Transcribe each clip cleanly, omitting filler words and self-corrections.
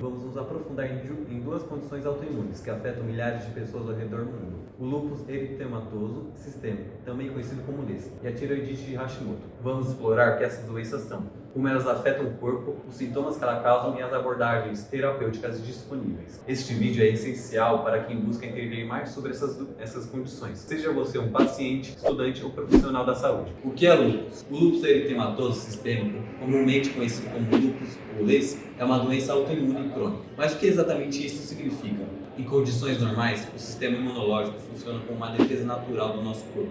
vamos nos aprofundar em duas condições autoimunes que afetam milhares de pessoas ao redor do mundo: o lúpus eritematoso sistêmico, também conhecido como LES, e a tireoidite de Hashimoto. Vamos explorar o que essas doenças são, como elas afetam o corpo, os sintomas que elas causam e as abordagens terapêuticas disponíveis. Este vídeo é essencial para quem busca entender mais sobre essas condições, seja você um paciente, estudante ou profissional da saúde. O que é lúpus? O lúpus eritematoso sistêmico, comumente conhecido como lúpus ou LES, é uma doença autoimune crônica. Mas o que exatamente isso significa? Em condições normais, o sistema imunológico funciona como uma defesa natural do nosso corpo,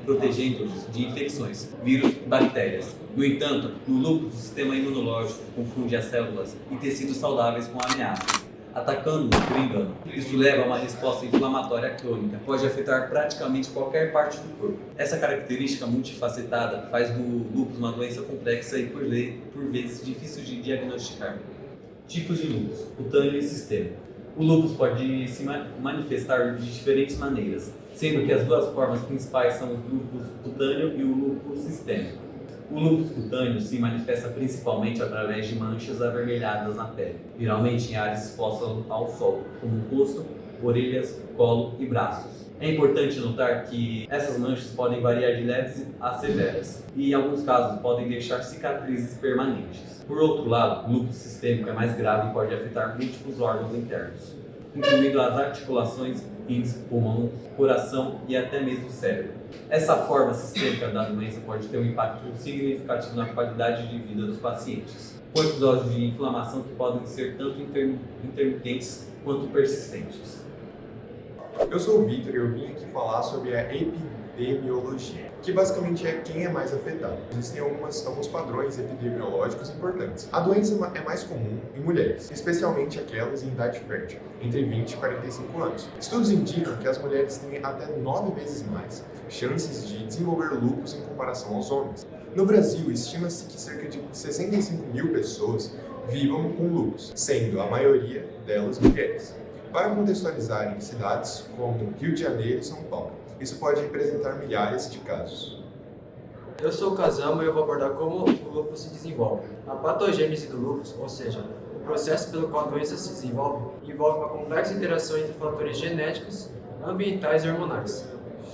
protegendo-nos de infecções, vírus e bactérias. No entanto, no lúpus, o sistema imunológico confunde as células e tecidos saudáveis com ameaças, atacando-nos por engano. Isso leva a uma resposta inflamatória crônica, que pode afetar praticamente qualquer parte do corpo. Essa característica multifacetada faz do lúpus uma doença complexa e, por vezes, difícil de diagnosticar. Tipos de lúpus: cutâneo e sistêmico. O lúpus pode se manifestar de diferentes maneiras, sendo que as duas formas principais são o lúpus cutâneo e o lúpus sistêmico. O lúpus cutâneo se manifesta principalmente através de manchas avermelhadas na pele, geralmente em áreas expostas ao sol, como o rosto, orelhas, colo e braços. É importante notar que essas manchas podem variar de leves a severas e, em alguns casos, podem deixar cicatrizes permanentes. Por outro lado, o lúpus sistêmico é mais grave e pode afetar múltiplos órgãos internos, incluindo as articulações, rins, pulmão, coração e até mesmo o cérebro. Essa forma sistêmica da doença pode ter um impacto significativo na qualidade de vida dos pacientes, com episódios de inflamação que podem ser tanto intermitentes quanto persistentes. Eu sou o Vitor e eu vim aqui falar sobre a epidemiologia, que basicamente é quem é mais afetado. Existem alguns padrões epidemiológicos importantes. A doença é mais comum em mulheres, especialmente aquelas em idade fértil, entre 20 e 45 anos. Estudos indicam que as mulheres têm até 9 vezes mais chances de desenvolver lúpus em comparação aos homens. No Brasil, estima-se que cerca de 65 mil pessoas vivam com lúpus, sendo a maioria delas mulheres. Para contextualizar em cidades como Rio de Janeiro e São Paulo, isso pode representar milhares de casos. Eu sou o Kazama e eu vou abordar como o lúpus se desenvolve. A patogênese do lúpus, ou seja, o processo pelo qual a doença se desenvolve, envolve uma complexa interação entre fatores genéticos, ambientais e hormonais.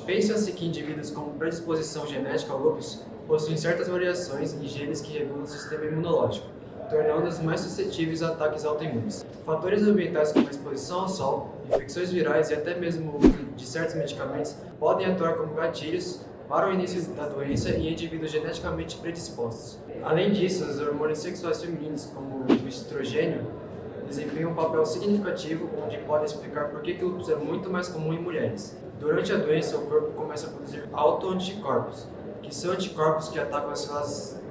Pensa-se que indivíduos com predisposição genética ao lúpus possuem certas variações em genes que regulam o sistema imunológico, tornando-os mais suscetíveis a ataques autoimunes. Fatores ambientais como a exposição ao sol, infecções virais e até mesmo o uso de certos medicamentos podem atuar como gatilhos para o início da doença em indivíduos geneticamente predispostos. Além disso, os hormônios sexuais femininos, como o estrogênio, desempenham um papel significativo onde podem explicar por que o lúpus é muito mais comum em mulheres. Durante a doença, o corpo começa a produzir autoanticorpos, que são anticorpos que atacam as células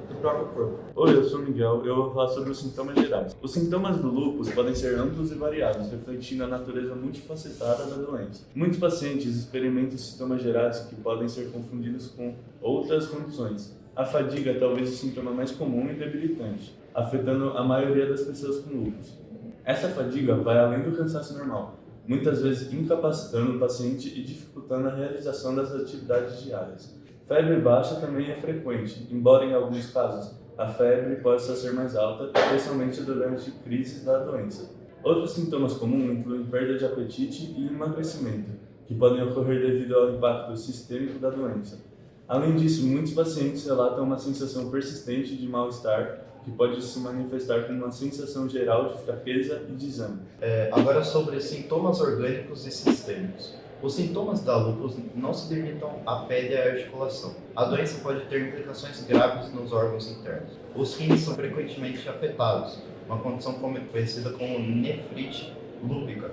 do próprio corpo. Oi, eu sou o Miguel e eu vou falar sobre os sintomas gerais. Os sintomas do lúpus podem ser amplos e variados, refletindo a natureza multifacetada da doença. Muitos pacientes experimentam sintomas gerais que podem ser confundidos com outras condições. A fadiga é talvez o sintoma mais comum e debilitante, afetando a maioria das pessoas com lúpus. Essa fadiga vai além do cansaço normal, muitas vezes incapacitando o paciente e dificultando a realização das atividades diárias. Febre baixa também é frequente, embora em alguns casos a febre possa ser mais alta, especialmente durante crises da doença. Outros sintomas comuns incluem perda de apetite e emagrecimento, que podem ocorrer devido ao impacto sistêmico da doença. Além disso, muitos pacientes relatam uma sensação persistente de mal-estar, que pode se manifestar com uma sensação geral de fraqueza e desânimo. Agora sobre sintomas orgânicos e sistêmicos. Os sintomas da lúpus não se limitam à pele e à articulação. A doença pode ter implicações graves nos órgãos internos. Os rins são frequentemente afetados, uma condição conhecida como nefrite lúpica,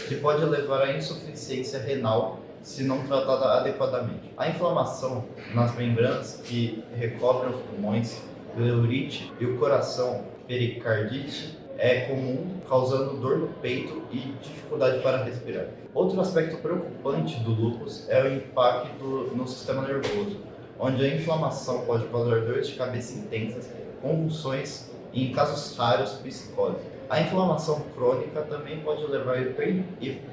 que pode levar à insuficiência renal se não tratada adequadamente. A inflamação nas membranas que recobrem os pulmões, pleurite e o coração, pericardite, é comum, causando dor no peito e dificuldade para respirar. Outro aspecto preocupante do lúpus é o impacto no sistema nervoso, onde a inflamação pode causar dores de cabeça intensas, convulsões e, em casos raros, psicose. A inflamação crônica também pode levar a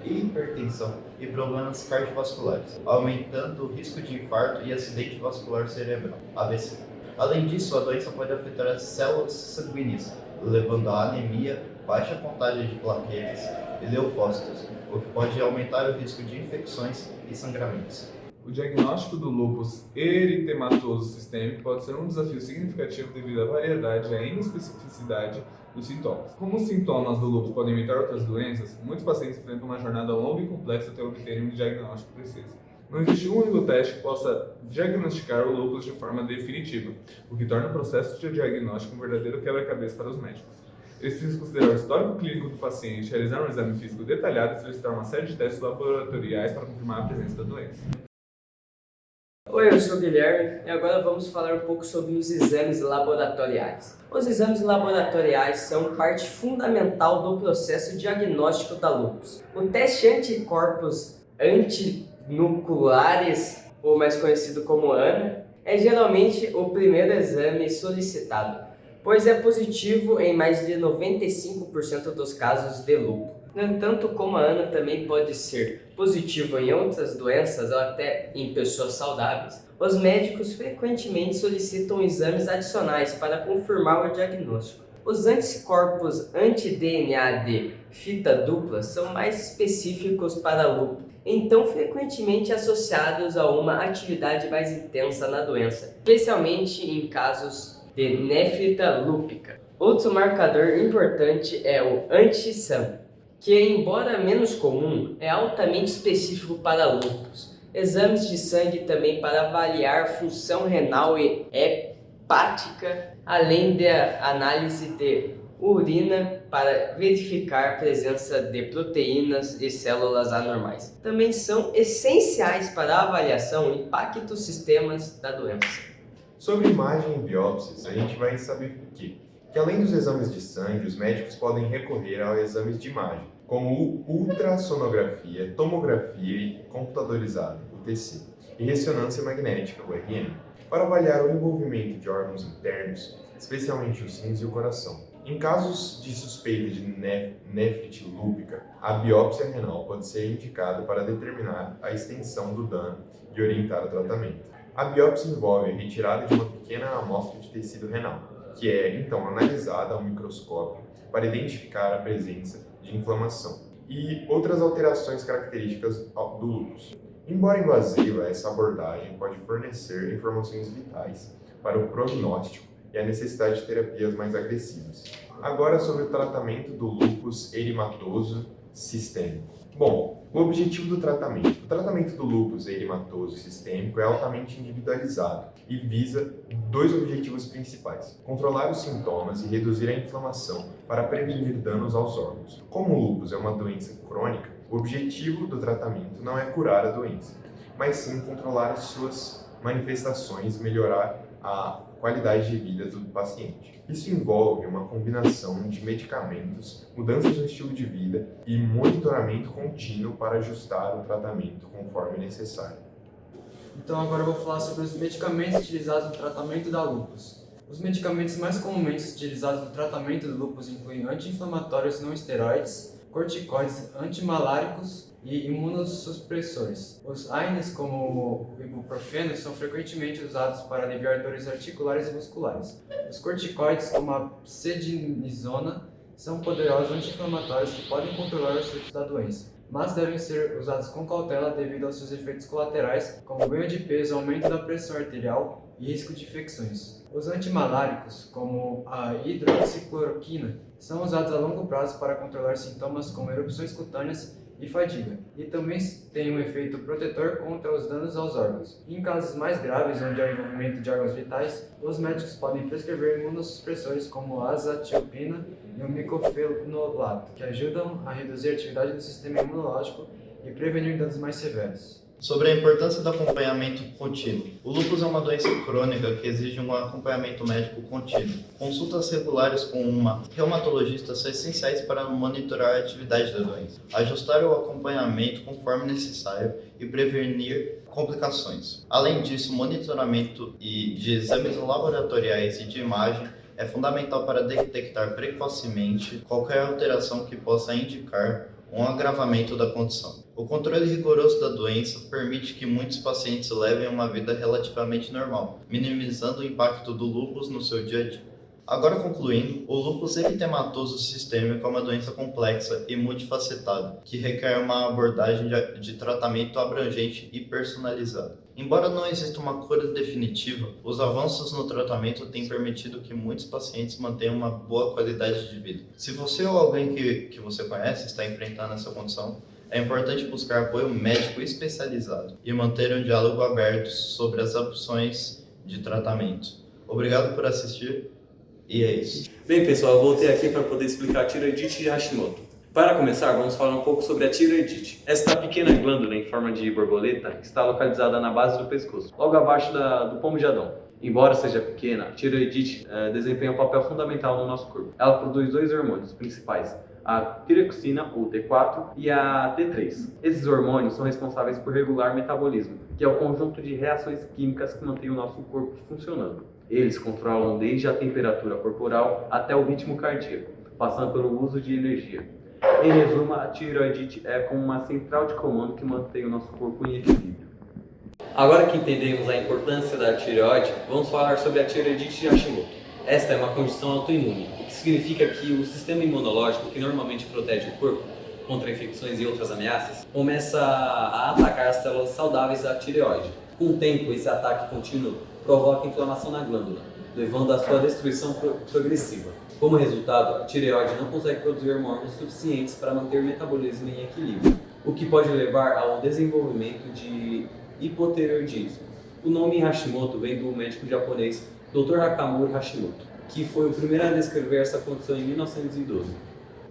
hipertensão e problemas cardiovasculares, aumentando o risco de infarto e acidente vascular cerebral, AVC. Além disso, a doença pode afetar as células sanguíneas, levando à anemia, baixa contagem de plaquetas e leucócitos, o que pode aumentar o risco de infecções e sangramentos. O diagnóstico do lúpus eritematoso sistêmico pode ser um desafio significativo devido à variedade e à inespecificidade dos sintomas. Como os sintomas do lúpus podem imitar outras doenças, muitos pacientes enfrentam uma jornada longa e complexa até obterem um diagnóstico preciso. Não existe um único teste que possa diagnosticar o lúpus de forma definitiva, o que torna o processo de diagnóstico um verdadeiro quebra-cabeça para os médicos. Eles precisam considerar o histórico clínico do paciente, realizar um exame físico detalhado e solicitar uma série de testes laboratoriais para confirmar a presença da doença. Oi, eu sou o Guilherme e agora vamos falar um pouco sobre os exames laboratoriais. Os exames laboratoriais são parte fundamental do processo diagnóstico da lúpus. O teste anticorpos antinucleares, ou mais conhecido como ANA, é geralmente o primeiro exame solicitado, pois é positivo em mais de 95% dos casos de lúpus. No entanto, como a ANA também pode ser positivo em outras doenças ou até em pessoas saudáveis, os médicos frequentemente solicitam exames adicionais para confirmar o diagnóstico. Os anticorpos anti-DNA de fita dupla são mais específicos para lúpus, então frequentemente associados a uma atividade mais intensa na doença, especialmente em casos de nefrita lúpica. Outro marcador importante é o anti-SAM, que, embora menos comum, é altamente específico para lúpus. Exames de sangue também para avaliar função renal e hepática, além da análise de urina para verificar a presença de proteínas e células anormais. Também são essenciais para a avaliação e impacto dos sistemas da doença. Sobre imagem e biópsias, a gente vai saber que além dos exames de sangue, os médicos podem recorrer a exames de imagem, como ultrassonografia, tomografia e computadorizada, UTC, e ressonância magnética, URM, para avaliar o envolvimento de órgãos internos, especialmente os rins e o coração. Em casos de suspeita de nefrite lúpica, a biópsia renal pode ser indicada para determinar a extensão do dano e orientar o tratamento. A biópsia envolve a retirada de uma pequena amostra de tecido renal, que é então analisada ao microscópio para identificar a presença de inflamação e outras alterações características do lúpus. Embora invasiva, essa abordagem pode fornecer informações vitais para o prognóstico e a necessidade de terapias mais agressivas. Agora sobre o tratamento do lúpus eritematoso sistêmico. Bom, o objetivo do tratamento. O tratamento do lúpus eritematoso sistêmico é altamente individualizado e visa dois objetivos principais: controlar os sintomas e reduzir a inflamação para prevenir danos aos órgãos. Como o lúpus é uma doença crônica, o objetivo do tratamento não é curar a doença, mas sim controlar as suas manifestações e melhorar a qualidade de vida do paciente. Isso envolve uma combinação de medicamentos, mudanças no estilo de vida e monitoramento contínuo para ajustar o tratamento conforme necessário. Então agora eu vou falar sobre os medicamentos utilizados no tratamento da lúpus. Os medicamentos mais comumente utilizados no tratamento do lúpus incluem anti-inflamatórios não esteroides, corticoides antimaláricos e imunossupressores. Os AINES, como o ibuprofeno, são frequentemente usados para aliviar dores articulares e musculares. Os corticoides, como a prednisona, são poderosos anti-inflamatórios que podem controlar os efeitos da doença, mas devem ser usados com cautela devido aos seus efeitos colaterais, como ganho de peso, aumento da pressão arterial e risco de infecções. Os antimaláricos, como a hidroxicloroquina, são usados a longo prazo para controlar sintomas como erupções cutâneas e fadiga, e também têm um efeito protetor contra os danos aos órgãos. Em casos mais graves, onde há envolvimento de órgãos vitais, os médicos podem prescrever imunossupressores como a azathioprina e o micofenolato, que ajudam a reduzir a atividade do sistema imunológico e prevenir danos mais severos. Sobre a importância do acompanhamento contínuo. O lúpus é uma doença crônica que exige um acompanhamento médico contínuo. Consultas regulares com uma reumatologista são essenciais para monitorar a atividade da doença, ajustar o acompanhamento conforme necessário e prevenir complicações. Além disso, monitoramento de exames laboratoriais e de imagem é fundamental para detectar precocemente qualquer alteração que possa indicar um agravamento da condição. O controle rigoroso da doença permite que muitos pacientes levem uma vida relativamente normal, minimizando o impacto do lúpus no seu dia a dia. Agora concluindo, o lúpus eritematoso sistêmico é uma doença complexa e multifacetada, que requer uma abordagem de tratamento abrangente e personalizada. Embora não exista uma cura definitiva, os avanços no tratamento têm permitido que muitos pacientes mantenham uma boa qualidade de vida. Se você ou alguém que você conhece está enfrentando essa condição, é importante buscar apoio médico especializado e manter um diálogo aberto sobre as opções de tratamento. Obrigado por assistir e é isso. Bem, pessoal, eu voltei aqui para poder explicar a tireoidite de Hashimoto. Para começar, vamos falar um pouco sobre a tireoidite. Esta pequena glândula em forma de borboleta está localizada na base do pescoço, logo abaixo do pomo de Adão. Embora seja pequena, a tireoidite desempenha um papel fundamental no nosso corpo. Ela produz dois hormônios principais, a tiroxina, ou T4, e a T3. Esses hormônios são responsáveis por regular o metabolismo, que é o conjunto de reações químicas que mantém o nosso corpo funcionando. Eles controlam desde a temperatura corporal até o ritmo cardíaco, passando pelo uso de energia. Em resumo, a tireoidite é como uma central de comando que mantém o nosso corpo em equilíbrio. Agora que entendemos a importância da tireoide, vamos falar sobre a tireoidite de Hashimoto. Esta é uma condição autoimune, o que significa que o sistema imunológico, que normalmente protege o corpo contra infecções e outras ameaças, começa a atacar as células saudáveis da tireoide. Com o tempo, esse ataque contínuo provoca inflamação na glândula, levando à sua destruição progressiva. Como resultado, a tireoide não consegue produzir hormônios suficientes para manter o metabolismo em equilíbrio, o que pode levar ao desenvolvimento de hipotireoidismo. O nome Hashimoto vem do médico japonês Dr. Nakamura Hashimoto, que foi o primeiro a descrever essa condição em 1912.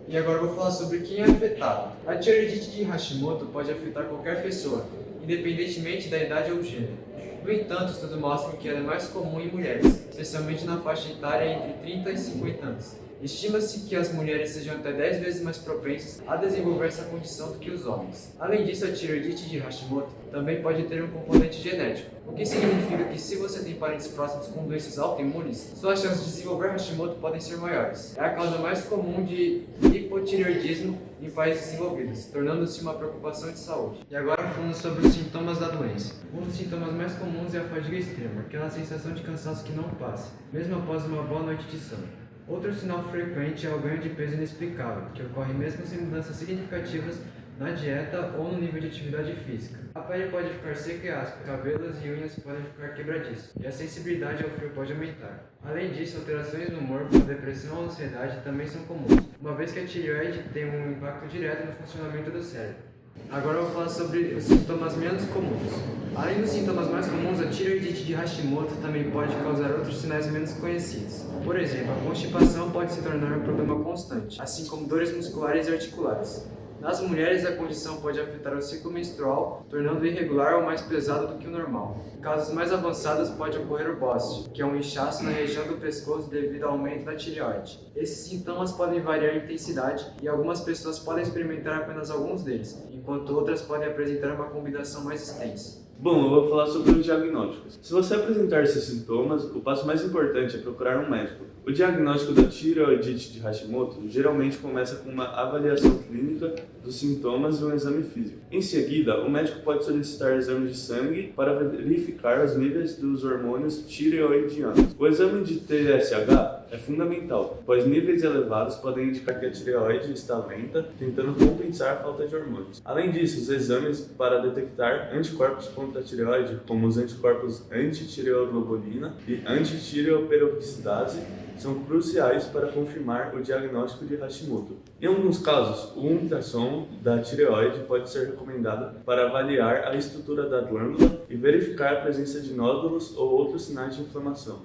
E agora eu vou falar sobre quem é afetado. A tireoidite de Hashimoto pode afetar qualquer pessoa, independentemente da idade ou gênero. No entanto, estudos mostram que ela é mais comum em mulheres, especialmente na faixa etária entre 30 e 50 anos. Estima-se que as mulheres sejam até 10 vezes mais propensas a desenvolver essa condição do que os homens. Além disso, a tireoidite de Hashimoto também pode ter um componente genético, o que significa que se você tem parentes próximos com doenças autoimunes, suas chances de desenvolver Hashimoto podem ser maiores. É a causa mais comum de hipotireoidismo em países desenvolvidos, tornando-se uma preocupação de saúde. E agora falando sobre os sintomas da doença. Um dos sintomas mais comuns é a fadiga extrema, aquela sensação de cansaço que não passa, mesmo após uma boa noite de sono. Outro sinal frequente é o ganho de peso inexplicável, que ocorre mesmo sem mudanças significativas na dieta ou no nível de atividade física. A pele pode ficar seca e áspera, cabelos e unhas podem ficar quebradiços, e a sensibilidade ao frio pode aumentar. Além disso, alterações no humor, como depressão ou ansiedade, também são comuns, uma vez que a tireoide tem um impacto direto no funcionamento do cérebro. Agora eu vou falar sobre os sintomas menos comuns. Além dos sintomas mais comuns, a tireoidite de Hashimoto também pode causar outros sinais menos conhecidos. Por exemplo, a constipação pode se tornar um problema constante, assim como dores musculares e articulares. Nas mulheres, a condição pode afetar o ciclo menstrual, tornando-o irregular ou mais pesado do que o normal. Em casos mais avançados, pode ocorrer o BOST, que é um inchaço na região do pescoço devido ao aumento da tireoide. Esses sintomas podem variar em intensidade e algumas pessoas podem experimentar apenas alguns deles, enquanto outras podem apresentar uma combinação mais extensa. Bom, eu vou falar sobre os diagnósticos. Se você apresentar esses sintomas, o passo mais importante é procurar um médico. O diagnóstico da tireoidite de Hashimoto geralmente começa com uma avaliação clínica dos sintomas e um exame físico. Em seguida, o médico pode solicitar exames de sangue para verificar os níveis dos hormônios tireoidianos. O exame de TSH é fundamental, pois níveis elevados podem indicar que a tireoide está lenta, tentando compensar a falta de hormônios. Além disso, os exames para detectar anticorpos contra a tireoide, como os anticorpos antitireoglobulina e antitireoperoxidase, são cruciais para confirmar o diagnóstico de Hashimoto. Em alguns casos, o ultrassom da tireoide pode ser recomendado para avaliar a estrutura da glândula e verificar a presença de nódulos ou outros sinais de inflamação.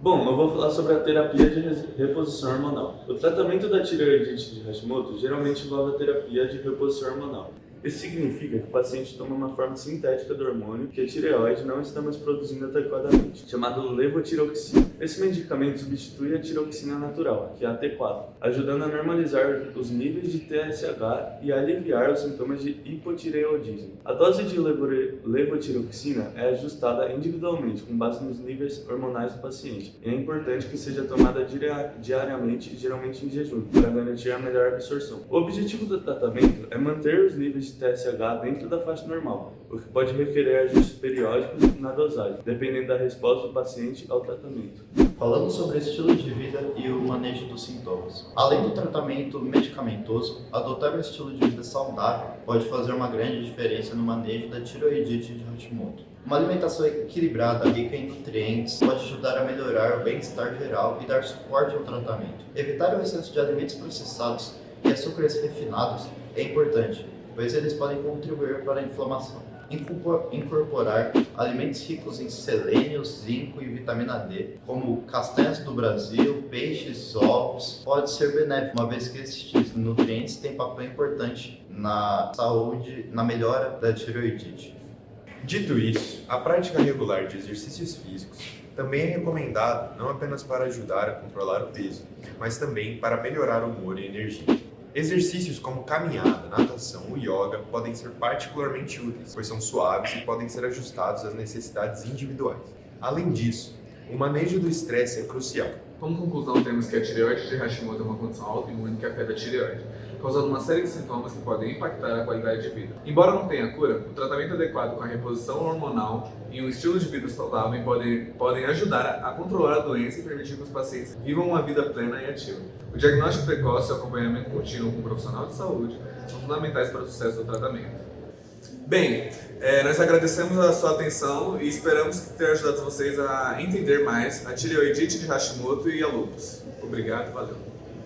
Bom, eu vou falar sobre a terapia de reposição hormonal. O tratamento da tireoidite de Hashimoto geralmente envolve a terapia de reposição hormonal. Isso significa que o paciente toma uma forma sintética do hormônio que a tireoide não está mais produzindo adequadamente, chamado levotiroxina. Esse medicamento substitui a tiroxina natural, que é a T4, ajudando a normalizar os níveis de TSH e a aliviar os sintomas de hipotireoidismo. A dose de levotiroxina é ajustada individualmente com base nos níveis hormonais do paciente e é importante que seja tomada diariamente e geralmente em jejum, para garantir a melhor absorção. O objetivo do tratamento é manter os níveis de TSH dentro da faixa normal, o que pode requerer ajustes periódicos na dosagem, dependendo da resposta do paciente ao tratamento. Falando sobre estilo de vida e o manejo dos sintomas. Além do tratamento medicamentoso, adotar um estilo de vida saudável pode fazer uma grande diferença no manejo da tireoidite de Hashimoto. Uma alimentação equilibrada, rica em nutrientes, pode ajudar a melhorar o bem-estar geral e dar suporte ao tratamento. Evitar o excesso de alimentos processados e açúcares refinados é importante, pois eles podem contribuir para a inflamação. Incorporar alimentos ricos em selênio, zinco e vitamina D, como castanhas do Brasil, peixes, ovos, pode ser benéfico, uma vez que esses nutrientes têm papel importante na saúde, na melhora da tireoidite. Dito isso, a prática regular de exercícios físicos também é recomendada não apenas para ajudar a controlar o peso, mas também para melhorar o humor e energia. Exercícios como caminhada, natação ou yoga podem ser particularmente úteis, pois são suaves e podem ser ajustados às necessidades individuais. Além disso, o manejo do estresse é crucial. Como conclusão, temos que a tireoide de Hashimoto é uma condição autoimune que afeta a tireoide, causando uma série de sintomas que podem impactar a qualidade de vida. Embora não tenha cura, o tratamento adequado com a reposição hormonal e um estilo de vida saudável podem ajudar a controlar a doença e permitir que os pacientes vivam uma vida plena e ativa. O diagnóstico precoce e o acompanhamento contínuo com um profissional de saúde são fundamentais para o sucesso do tratamento. Bem, nós agradecemos a sua atenção e esperamos ter ajudado vocês a entender mais a tireoidite de Hashimoto e a lúpus. Obrigado, valeu.